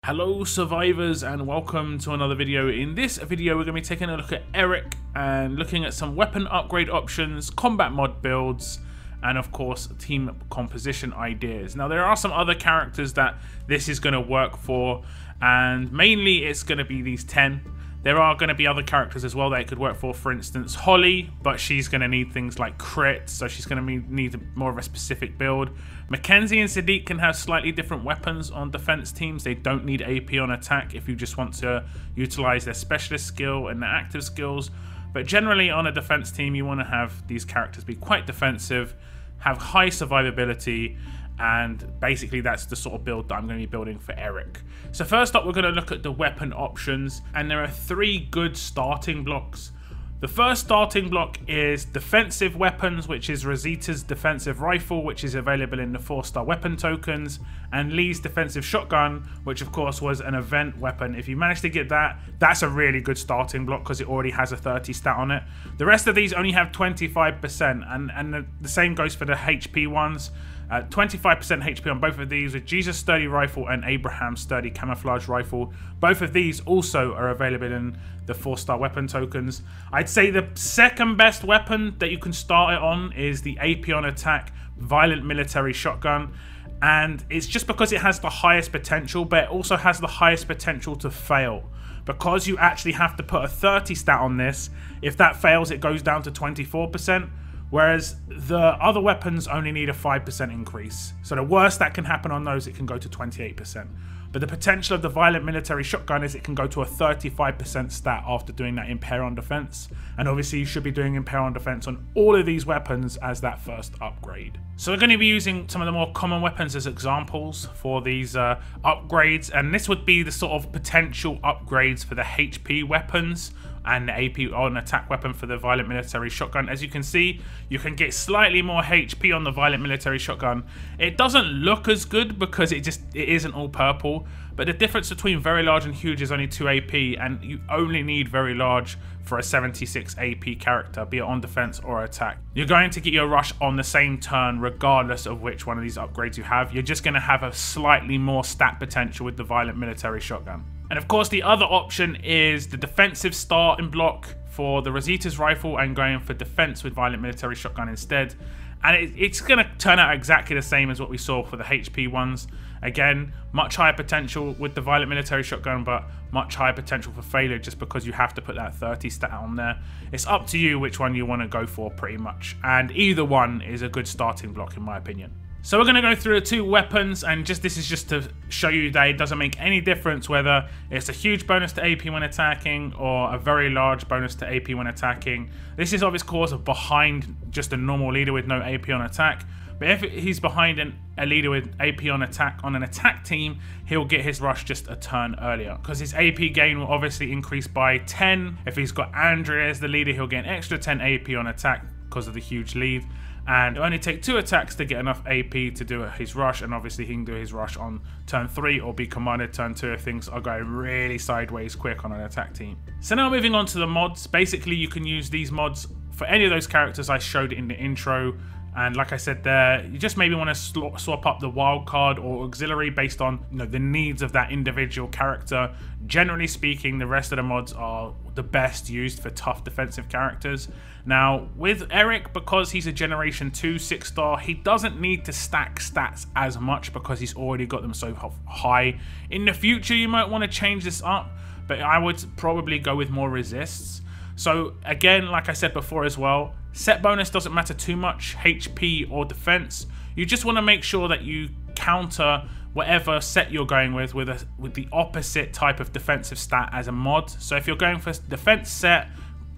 Hello survivors and welcome to another video. In this video we're going to be taking a look at Eric and looking at some weapon upgrade options, combat mod builds, and of course team composition ideas. Now there are some other characters that this is going to work for, and mainly it's going to be these 10. There are going to be other characters as well that it could work for instance Holly, but she's going to need things like crit, so she's going to need more of a specific build. Mackenzie and Siddiq can have slightly different weapons on defense teams. They don't need AP on attack if you just want to utilize their specialist skill and their active skills. But generally on a defense team you want to have these characters be quite defensive, have high survivability, and basically that's the sort of build that I'm going to be building for Eric. So first up we're going to look at the weapon options, and there are 3 good starting blocks. The first starting block is defensive weapons, which is Rosita's defensive rifle, which is available in the 4-star weapon tokens, and Lee's defensive shotgun, which of course was an event weapon. If you manage to get that, that's a really good starting block because it already has a 30 stat on it. The rest of these only have 25%, and the same goes for the HP ones. 25% HP on both of these, with Jesus Sturdy Rifle and Abraham Sturdy Camouflage Rifle. Both of these also are available in the 4-star weapon tokens. I'd say the second best weapon that you can start it on is the AP on attack Violent Military Shotgun. And it's just because it has the highest potential, but it also has the highest potential to fail. Because you actually have to put a 30 stat on this, if that fails it goes down to 24%. Whereas the other weapons only need a 5% increase. So the worst that can happen on those, it can go to 28%. But the potential of the Violent Military Shotgun is it can go to a 35% stat after doing that Impair on defense. And obviously you should be doing Impair on defense on all of these weapons as that first upgrade. So we're going to be using some of the more common weapons as examples for these upgrades. And this would be the sort of potential upgrades for the HP weapons and the AP on attack weapon for the Violent Military Shotgun. As you can see, you can get slightly more HP on the Violent Military Shotgun. It doesn't look as good because it isn't all purple, but the difference between very large and huge is only 2 AP, and you only need very large for a 76 AP character, be it on defense or attack. You're going to get your rush on the same turn regardless of which one of these upgrades you have. You're just going to have a slightly more stat potential with the Violent Military Shotgun. And of course the other option is the defensive starting block for the Rosita's rifle and going for defense with Violent Military Shotgun instead. And it's going to turn out exactly the same as what we saw for the HP ones. Again, much higher potential with the Violent Military Shotgun, but much higher potential for failure just because you have to put that 30 stat on there. It's up to you which one you want to go for pretty much. And either one is a good starting block in my opinion. So we're going to go through the 2 weapons, and this is just to show you that it doesn't make any difference whether it's a huge bonus to AP when attacking or a very large bonus to AP when attacking. This is of course behind just a normal leader with no AP on attack. But if he's behind a leader with AP on attack on an attack team, he'll get his rush just a turn earlier. Because his AP gain will obviously increase by 10. If he's got Andrea as the leader, he'll get an extra 10 AP on attack because of the huge lead. And it'll only take 2 attacks to get enough AP to do his rush, and obviously he can do his rush on turn 3 or be commanded turn 2 if things are going really sideways quick on an attack team. So now moving on to the mods. Basically you can use these mods for any of those characters I showed in the intro. And like I said there, you just maybe want to swap up the wild card or auxiliary based on the needs of that individual character. Generally speaking, the rest of the mods are the best used for tough defensive characters. Now with Eric, because he's a generation 2 6-star, he doesn't need to stack stats as much because he's already got them so high. In the future you might want to change this up, but I would probably go with more resists. So again, like I said before as well, set bonus doesn't matter too much, HP or defense. You just want to make sure that you counter whatever set you're going with the opposite type of defensive stat as a mod. So if you're going for defense set,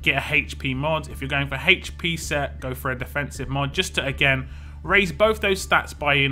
get a HP mod. If you're going for HP set, go for a defensive mod, just to again raise both those stats by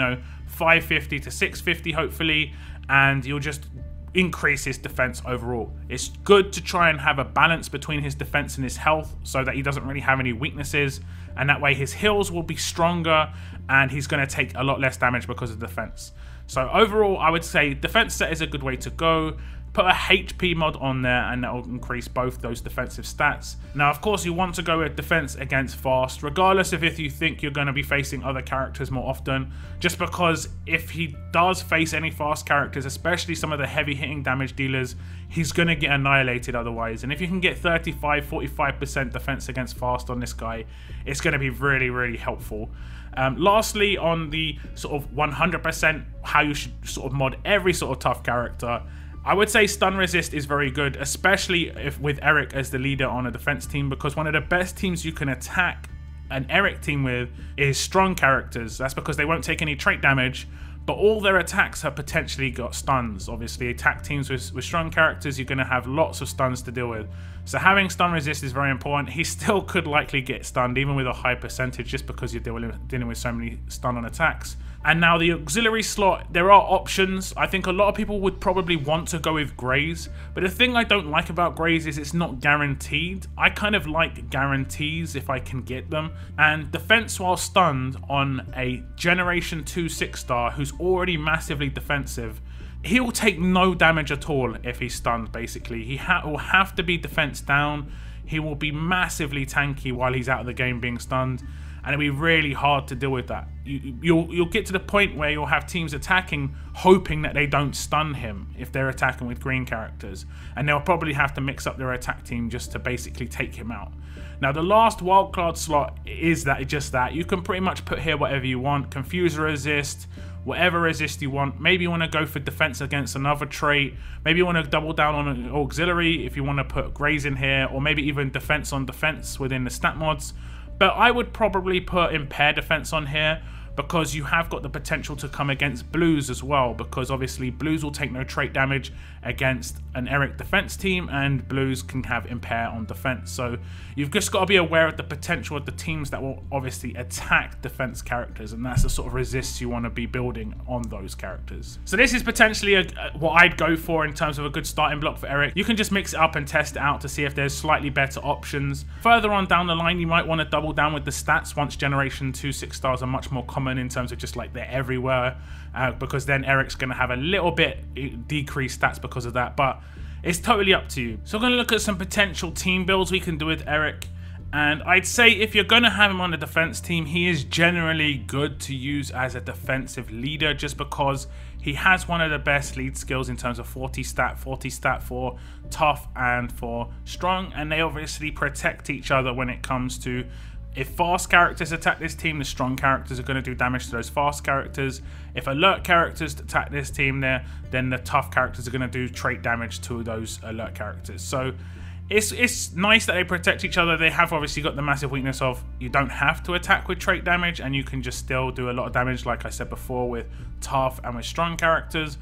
550 to 650 hopefully, and you'll just increase his defense overall. It's good to try and have a balance between his defense and his health so that he doesn't really have any weaknesses, and that way his heals will be stronger and he's going to take a lot less damage because of defense. So overall I would say defense set is a good way to go. put a HP mod on there and that will increase both those defensive stats. Now, of course, you want to go with defense against fast, regardless of if you think you're going to be facing other characters more often, just because if he does face any fast characters, especially some of the heavy hitting damage dealers, he's going to get annihilated otherwise. And if you can get 35-45% defense against fast on this guy, it's going to be really, really helpful. Lastly, on the sort of 100% how you should sort of mod every sort of tough character, I would say stun resist is very good, especially if with Eric as the leader on a defense team, because one of the best teams you can attack an Eric team with is strong characters. That's because they won't take any trait damage, but all their attacks have potentially got stuns. Obviously, attack teams with strong characters, you're going to have lots of stuns to deal with. So having stun resist is very important. He still could likely get stunned, even with a high percentage, just because you're dealing with so many stun on attacks. And now the auxiliary slot, there are options. I think a lot of people would probably want to go with Greys, but the thing I don't like about Greys is it's not guaranteed. I kind of like guarantees if I can get them. And defense while stunned on a Generation 2 6-star who's already massively defensive, he'll take no damage at all if he's stunned, basically. He will have to be defense down. He will be massively tanky while he's out of the game being stunned, and it'll be really hard to deal with that. You'll get to the point where you'll have teams attacking hoping that they don't stun him if they're attacking with green characters, and they'll probably have to mix up their attack team just to basically take him out. Now, the last wildcard slot is just that. You can pretty much put here whatever you want. Confuser resist, whatever resist you want. Maybe you want to go for defense against another trait. Maybe you want to double down on an auxiliary if you want to put Greys in here, or maybe even defense on defense within the stat mods. But I would probably put impair defense on here, because you have got the potential to come against blues as well, because obviously blues will take no trait damage against an Eric defense team, and blues can have impair on defense. So you've just got to be aware of the potential of the teams that will obviously attack defense characters, and that's the sort of resists you want to be building on those characters. So this is potentially what I'd go for in terms of a good starting block for Eric. You can just mix it up and test it out to see if there's slightly better options. Further on down the line, you might want to double down with the stats once Generation 2 6-stars are much more common in terms of just like they're everywhere, because then Eric's going to have a little bit decreased stats because of that, but it's totally up to you. So we're going to look at some potential team builds we can do with Eric, and I'd say if you're going to have him on a defense team, he is generally good to use as a defensive leader, just because he has one of the best lead skills in terms of 40 stat for tough and for strong, and they obviously protect each other when it comes to, if fast characters attack this team, the strong characters are going to do damage to those fast characters. If alert characters attack this team there, then the tough characters are going to do trait damage to those alert characters. So it's nice that they protect each other. They have obviously got the massive weakness of you don't have to attack with trait damage, and you can just still do a lot of damage, like I said before, with tough and with strong characters.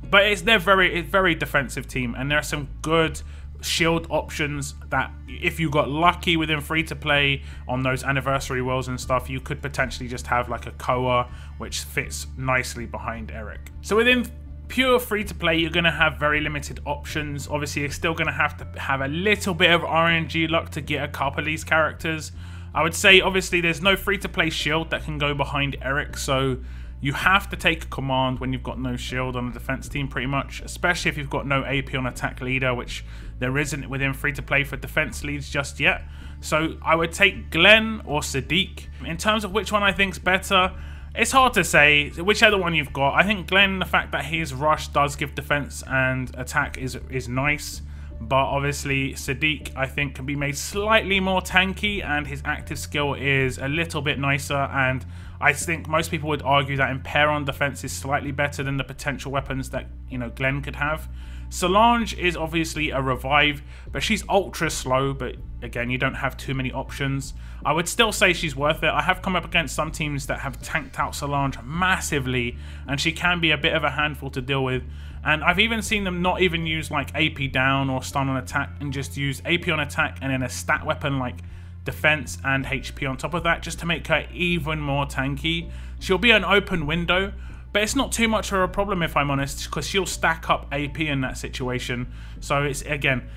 But it's very defensive team, and there are some good shield options that if you got lucky within free-to-play on those anniversary worlds and stuff, you could potentially just have like a Koa, which fits nicely behind Eric. So within pure free-to-play, you're going to have very limited options. Obviously, you're still going to have a little bit of RNG luck to get a couple of these characters. I would say, obviously, there's no free-to-play shield that can go behind Eric, so you have to take a command when you've got no shield on a defense team, pretty much, especially if you've got no AP on attack leader, which there isn't within free-to-play for defense leads just yet. So I would take Glenn or Siddiq. In terms of which one I think's better, it's hard to say, whichever one you've got. I think Glenn, the fact that his rush does give defense and attack is nice, but obviously Siddiq, I think, can be made slightly more tanky, and his active skill is a little bit nicer, and I think most people would argue that impair on defense is slightly better than the potential weapons that, you know, Glenn could have. Solange is obviously a revive, but she's ultra slow, but again, you don't have too many options. I would still say she's worth it. I have come up against some teams that have tanked out Solange massively, and she can be a bit of a handful to deal with. And I've even seen them not even use like AP down or stun on attack, and just use AP on attack and then a stat weapon like defense and HP on top of that, just to make her even more tanky. She'll be an open window, but it's not too much of a problem if I'm honest, because she'll stack up AP in that situation. So it's, again,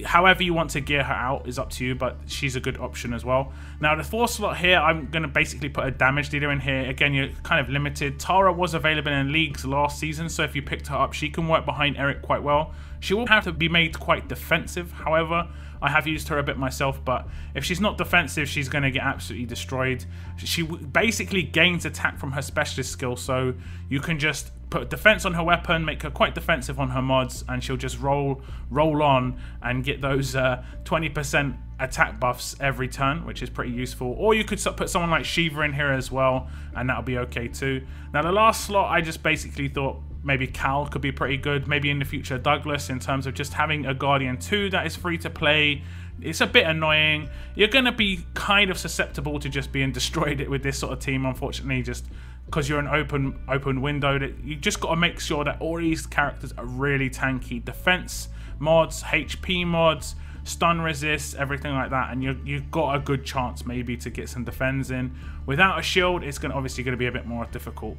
however you want to gear her out is up to you, but she's a good option as well. Now the 4th slot here, I'm going to basically put a damage dealer in here. Again, you're kind of limited. Tara was available in leagues last season, so if you picked her up, she can work behind Eric quite well. She will have to be made quite defensive, however. I have used her a bit myself, but if she's not defensive, she's going to get absolutely destroyed. She basically gains attack from her specialist skill, so you can just put defense on her weapon, make her quite defensive on her mods, and she'll just roll on and get those 20% attack buffs every turn, which is pretty useful. Or you could put someone like Shiva in here as well, and that'll be okay too. Now the last slot, I just basically thought maybe Cal could be pretty good. Maybe in the future Douglas, in terms of just having a Guardian 2 that is free to play. It's a bit annoying. You're going to be kind of susceptible to just being destroyed with this sort of team, unfortunately, just because you're an open window. That you just got to make sure that all these characters are really tanky. Defense mods, HP mods, stun resist, everything like that, and you've got a good chance maybe to get some defense in. Without a shield, it's obviously going to be a bit more difficult.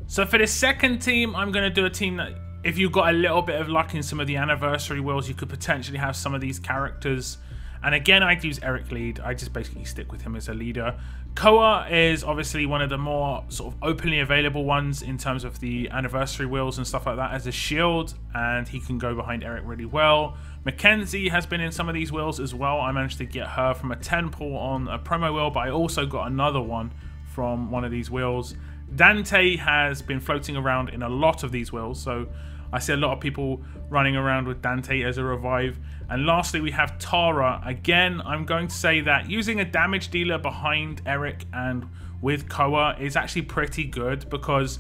So for this second team, I'm going to do a team that, if you've got a little bit of luck in some of the anniversary wheels, you could potentially have some of these characters. And again, I'd use Eric lead. I just basically stick with him as a leader. Koa is obviously one of the more sort of openly available ones in terms of the anniversary wheels and stuff like that as a shield, and he can go behind Eric really well. Mackenzie has been in some of these wheels as well. I managed to get her from a 10 pull on a promo wheel, but I also got another one from one of these wheels. Dante has been floating around in a lot of these wheels, so I see a lot of people running around with Dante as a revive. And lastly, we have Tara. Again, I'm going to say that using a damage dealer behind Eric and with Koa is actually pretty good, because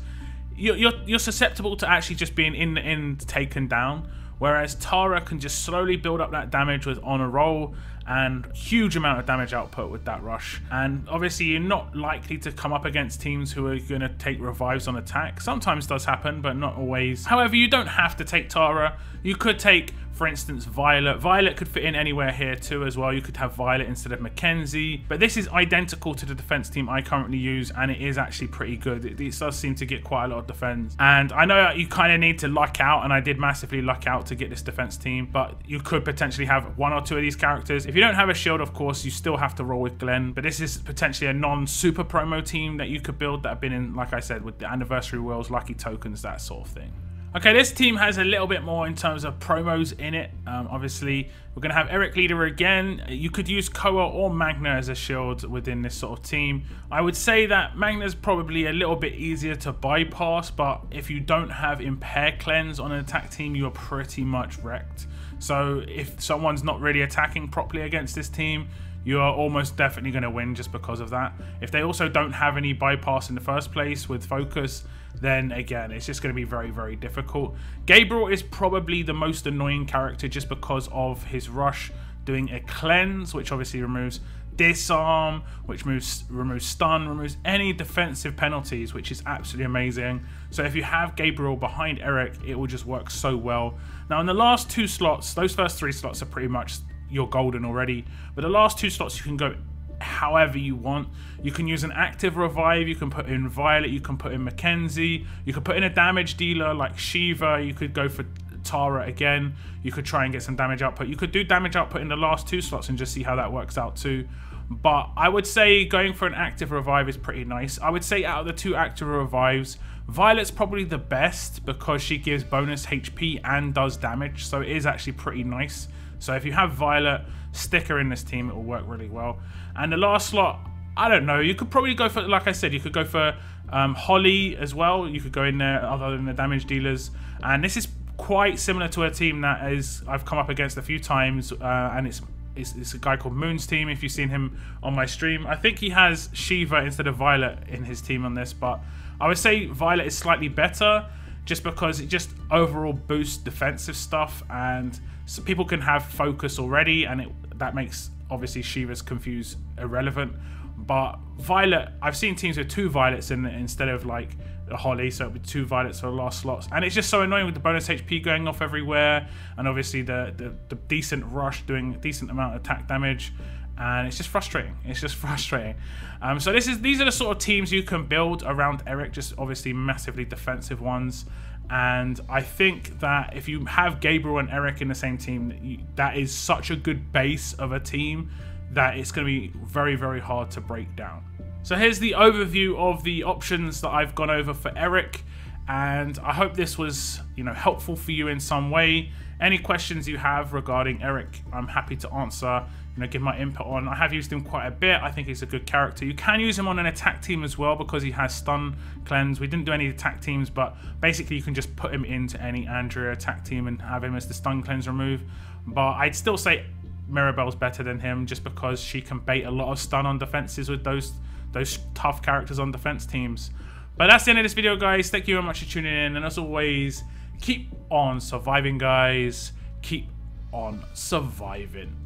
you're susceptible to actually just being in the end taken down, whereas Tara can just slowly build up that damage on a roll, and huge amount of damage output with that rush. And obviously you're not likely to come up against teams who are going to take revives on attack. Sometimes does happen, but not always. However, you don't have to take Tara. You could take, for instance, Violet. Violet could fit in anywhere here too as well. You could have Violet instead of Mackenzie. But this is identical to the defense team I currently use, and it is actually pretty good. It does seem to get quite a lot of defense. And I know you kind of need to luck out, and I did massively luck out to get this defense team, but you could potentially have 1 or 2 of these characters. If you don't have a shield, of course, you still have to roll with Glenn, but this is potentially a non-super promo team that you could build that have been in, like I said, with the anniversary wheels, lucky tokens, that sort of thing. Okay, this team has a little bit more in terms of promos in it. Obviously, we're going to have Eric leader again. You could use Koa or Magna as a shield within this sort of team. I would say that Magna's probably a little bit easier to bypass, but if you don't have Impair Cleanse on an attack team, you are pretty much wrecked. So if someone's not really attacking properly against this team, you are almost definitely going to win just because of that. If they also don't have any bypass in the first place with focus, then again, it's just going to be very, very difficult. Gabriel is probably the most annoying character just because of his rush doing a cleanse, which obviously removes disarm, which removes stun, removes any defensive penalties, which is absolutely amazing. So if you have Gabriel behind Eric, it will just work so well. Now in the last 2 slots, those first 3 slots are pretty much you're golden already, but the last 2 slots you can go however you want. You can use an active revive, you can put in Violet, you can put in Mackenzie, you can put in a damage dealer like Shiva, you could go for Tara again, you could try and get some damage output. You could do damage output in the last 2 slots and just see how that works out too. But I would say going for an active revive is pretty nice. I would say out of the 2 active revives, Violet's probably the best because she gives bonus HP and does damage, so it is actually pretty nice. So if you have Violet, stick her in this team, it will work really well. And the last slot, I don't know, you could probably go for, like I said, you could go for Holly as well. You could go in there other than the damage dealers. And this is quite similar to a team that I've come up against a few times, and it's a guy called Moon's team, if you've seen him on my stream. I think he has Shiva instead of Violet in his team on this, but I would say Violet is slightly better just because it just overall boosts defensive stuff, and so people can have focus already, and that makes obviously Shiva's confuse irrelevant. But Violet, I've seen teams with 2 Violets in it instead of like a Holly, so it'll be 2 Violets for the last slots, and it's just so annoying with the bonus HP going off everywhere, and obviously the decent rush doing a decent amount of attack damage. and it's just frustrating. It's just frustrating. So these are the sort of teams you can build around Eric, just obviously massively defensive ones. And I think that if you have Gabriel and Eric in the same team, that is such a good base of a team that it's going to be very, very hard to break down. So here's the overview of the options that I've gone over for Eric, and I hope this was, helpful for you in some way. Any questions you have regarding Eric, I'm happy to answer, give my input on. I have used him quite a bit. I think he's a good character. You can use him on an attack team as well because he has stun cleanse. We didn't do any attack teams, but basically you can just put him into any Andrea attack team and have him as the stun cleanse remove. But I'd still say Mirabelle's better than him just because she can bait a lot of stun on defenses with those tough characters on defense teams. But that's the end of this video, guys. Thank you very much for tuning in, and as always, keep on surviving, guys. Keep on surviving.